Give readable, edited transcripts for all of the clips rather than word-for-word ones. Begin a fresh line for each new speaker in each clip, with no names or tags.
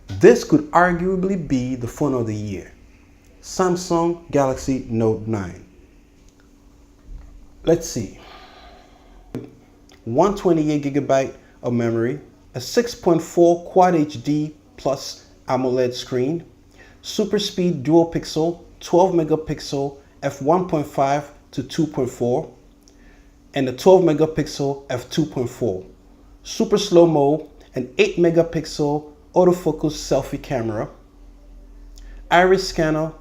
This could arguably be the phone of the year. Samsung Galaxy Note 9. Let's see. 128GB of memory, a 6.4 Quad HD plus AMOLED screen, super speed dual pixel, 12 megapixel f1.5 to 2.4, and a 12 megapixel f2.4, super slow mo, an 8 megapixel autofocus selfie camera, iris scanner,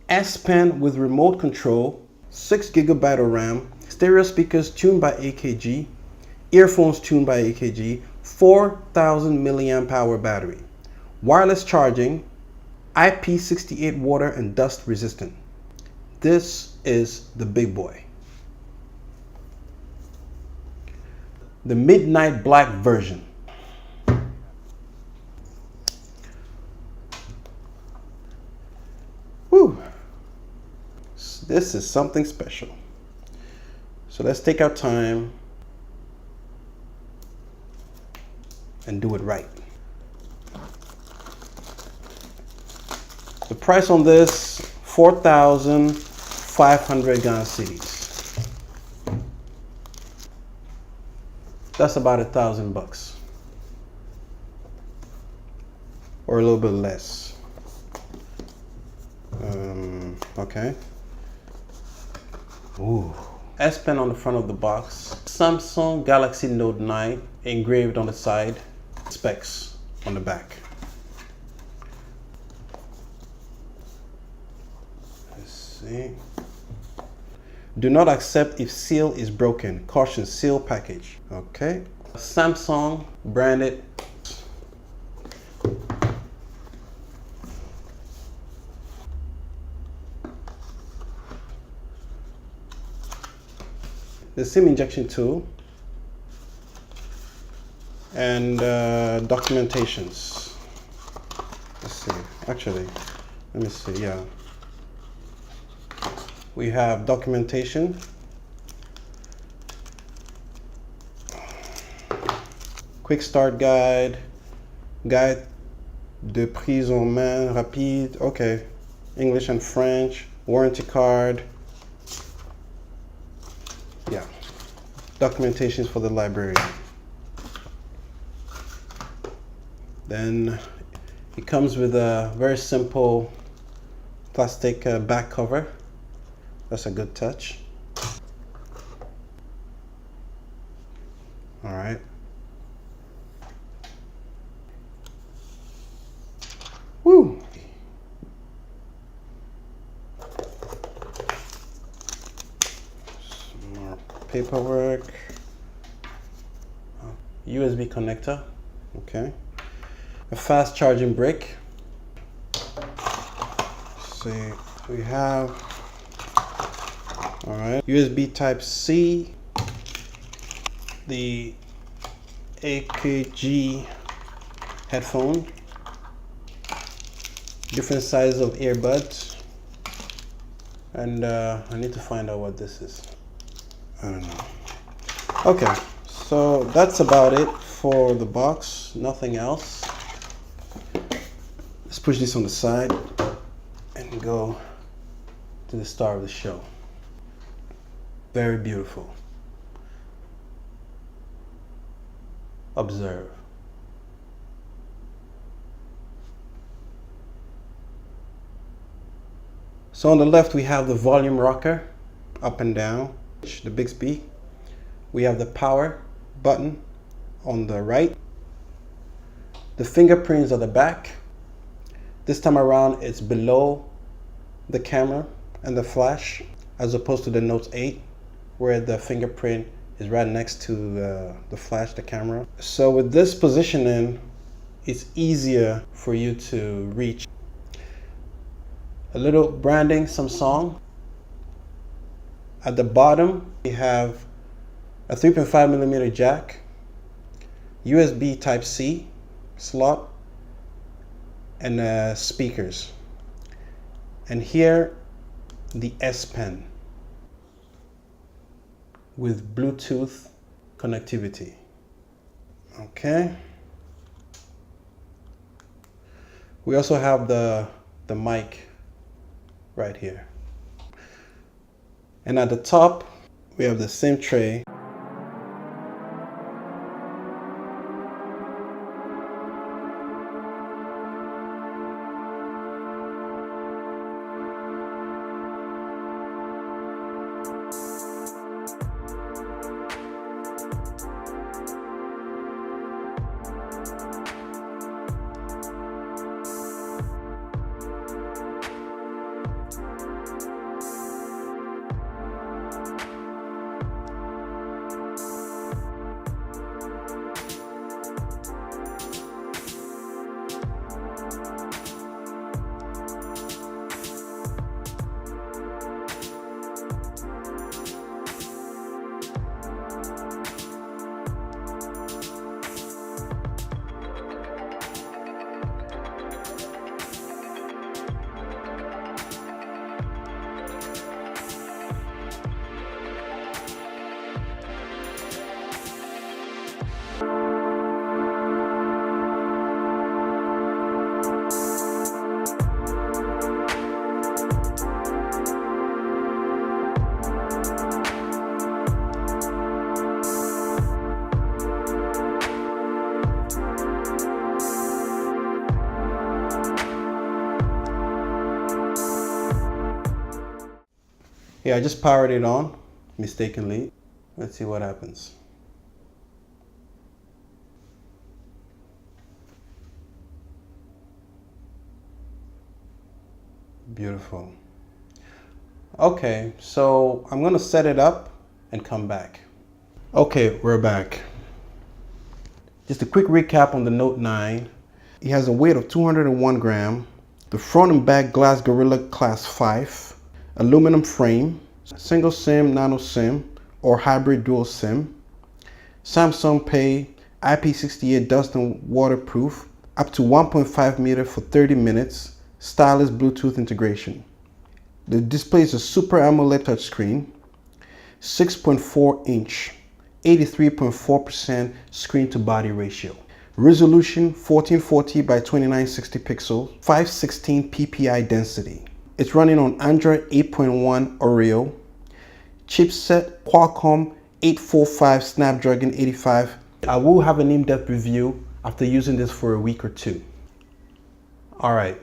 S Pen with remote control, 6GB of RAM, stereo speakers tuned by AKG, earphones tuned by AKG, 4000 milliamp hour battery, wireless charging, IP68 water and dust resistant. This is the big boy. The midnight black version. Whew. This is something special. So let's take our time and do it right. The price on this, 4,500 Ghana cedis. That's about $1,000 or a little bit less. Okay. Ooh. S Pen on the front of the box. Samsung Galaxy Note 9 engraved on the side. Specs on the back. Let's see. Do not accept if seal is broken. Caution, seal package. Okay. Samsung branded. The SIM injection tool and documentations. Let's see. Actually, let me see. Yeah, we have documentation, quick start guide, guide de prise en main rapide. Okay, English and French, warranty card. Yeah, documentations for the library. Then it comes with a very simple plastic back cover. That's a good touch. All right. Woo! Some more paperwork. USB connector. Okay. A fast charging brick. Let's see, we have, all right, USB type C, the AKG headphone, different sizes of earbuds, and I need to find out what this is. I don't know. Okay, so that's about it for the box, nothing else. Let's push this on the side and go to the star of the show. Very beautiful. Observe. So on the left we have the volume rocker, up and down, the Bixby. We have the power button on the right. The fingerprints are the back. This time around it's below the camera and the flash, as opposed to the Note 8 where the fingerprint is right next to the flash, the camera. So with this positioning, it's easier for you to reach. A little branding, Samsung. At the bottom, we have a 3.5mm jack, USB type C slot, and speakers. And here, the S Pen with Bluetooth connectivity. Okay. We also have the mic right here. And at the top, we have the SIM tray. Yeah, I just powered it on mistakenly. Let's see what happens. Beautiful. Okay, so I'm gonna set it up and come back. Okay, we're back. Just a quick recap on the Note 9. It has a weight of 201 grams, the front and back glass Gorilla Class 5, aluminum frame, single SIM, nano SIM, or hybrid dual SIM, Samsung Pay, IP68 dust and waterproof, up to 1.5 meter for 30 minutes, stylus Bluetooth integration. The display is a Super AMOLED touchscreen, 6.4 inch, 83.4% screen to body ratio. Resolution 1440 by 2960 pixels, 516 ppi density. It's running on Android 8.1 Oreo, chipset Qualcomm 845 Snapdragon 85. I will have an in-depth review after using this for a week or two. All right,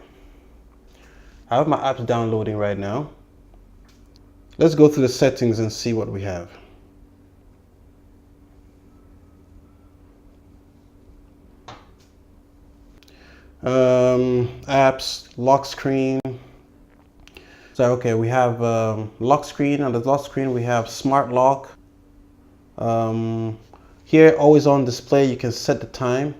I have my apps downloading right now. Let's go through the settings and see what we have. Apps, lock screen. So okay, we have lock screen. On the lock screen we have smart lock. Here, always on display, you can set the time.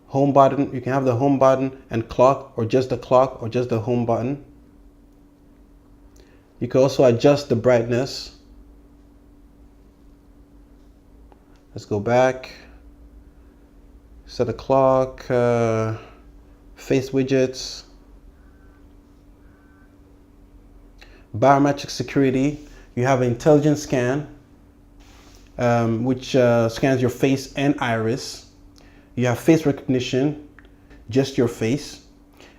Home button, you can have the home button and clock, or just the clock, or just the home button. You can also adjust the brightness. Let's go back. Set a clock, face widgets, biometric security. You have an intelligent scan, which scans your face and iris. You have face recognition, just your face,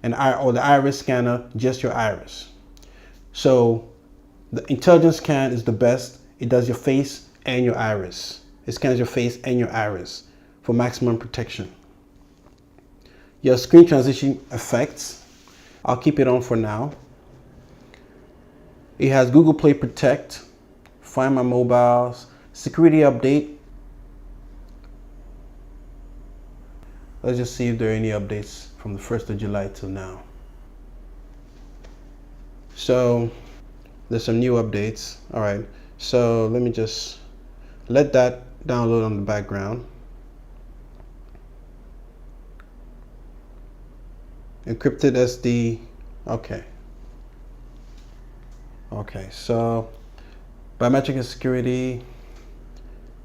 and the iris scanner, just your iris. So the intelligent scan is the best. It does your face and your iris. It scans your face and your iris for maximum protection. Your screen transition effects, I'll keep it on for now. It has Google Play Protect, Find My Mobiles, security update. Let's just see if there are any updates from the 1st of July till now. So there's some new updates. All right, so let me just let that download on the background. Encrypted SD, okay. Okay, so biometric and security,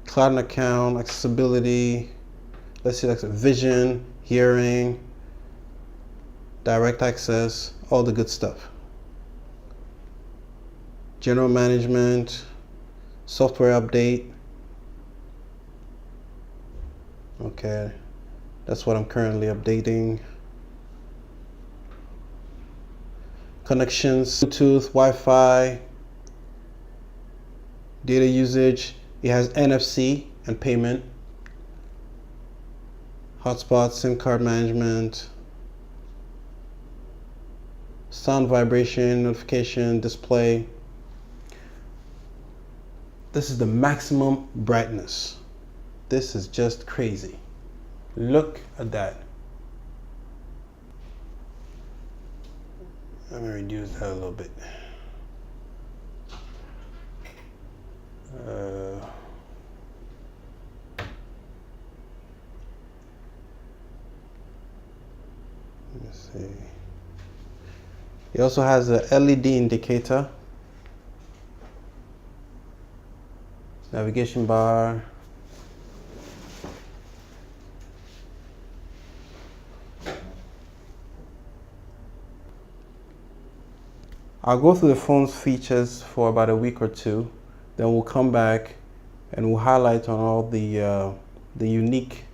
cloud and account, accessibility, let's see, like vision, hearing, direct access, all the good stuff. General management, software update. Okay, That's what I'm currently updating. Connections, Bluetooth, Wi-Fi, data usage. It has NFC and payment. Hotspot, SIM card management, sound vibration, notification, display. This is the maximum brightness. This is just crazy. Look at that. Let me reduce that a little bit. Let's see. It also has a LED indicator, navigation bar, I'll go through the phone's features for about a week or two, then we'll come back and we'll highlight on all the unique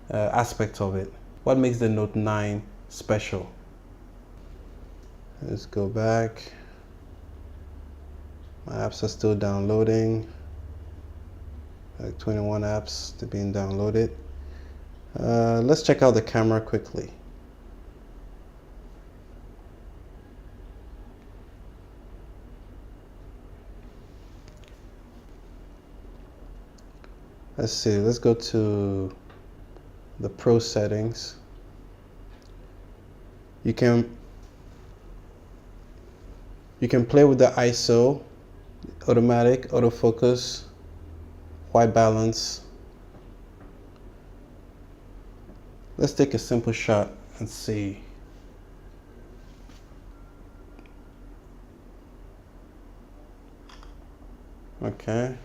aspects of it. What makes the Note 9 special? Let's go back. My apps are still downloading. Like 21 apps to being downloaded. Let's check out the camera quickly. Let's see, let's go to the Pro settings. You can play with the ISO, automatic, autofocus, white balance. Let's take a simple shot and see. Okay.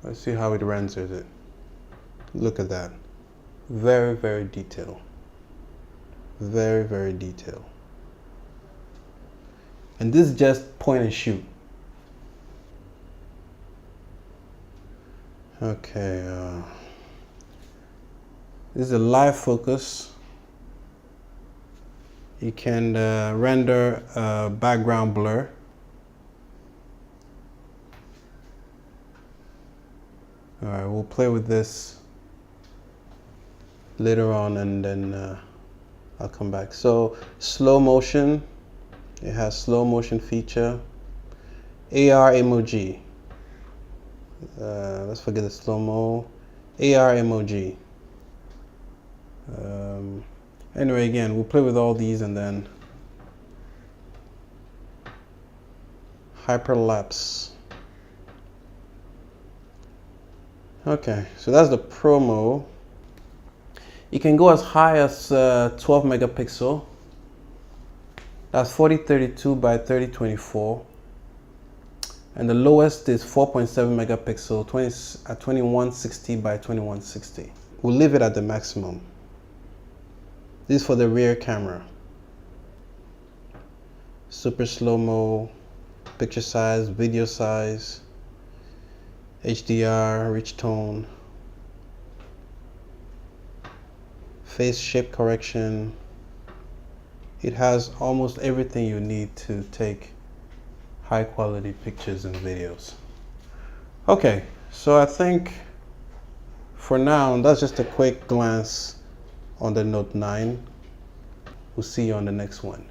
Let's see how it renders it. Look at that. Very, very detailed. Very, very detailed. And this is just point and shoot. Okay. This is a live focus. You can render background blur. All right, we'll play with this later on and then I'll come back. So slow motion, it has slow motion feature. AR emoji, let's forget the slow-mo. AR emoji. Anyway, again, we'll play with all these and then hyperlapse. Okay, so that's the promo. You can go as high as 12 megapixel. That's 4032 by 3024. And the lowest is 4.7 megapixel, at 2160 by 2160. We'll leave it at the maximum. This is for the rear camera. Super slow-mo, picture size, video size, HDR, rich tone, face shape correction. It has almost everything you need to take high quality pictures and videos. Okay, so I think for now, that's just a quick glance on the Note 9. We'll see you on the next one.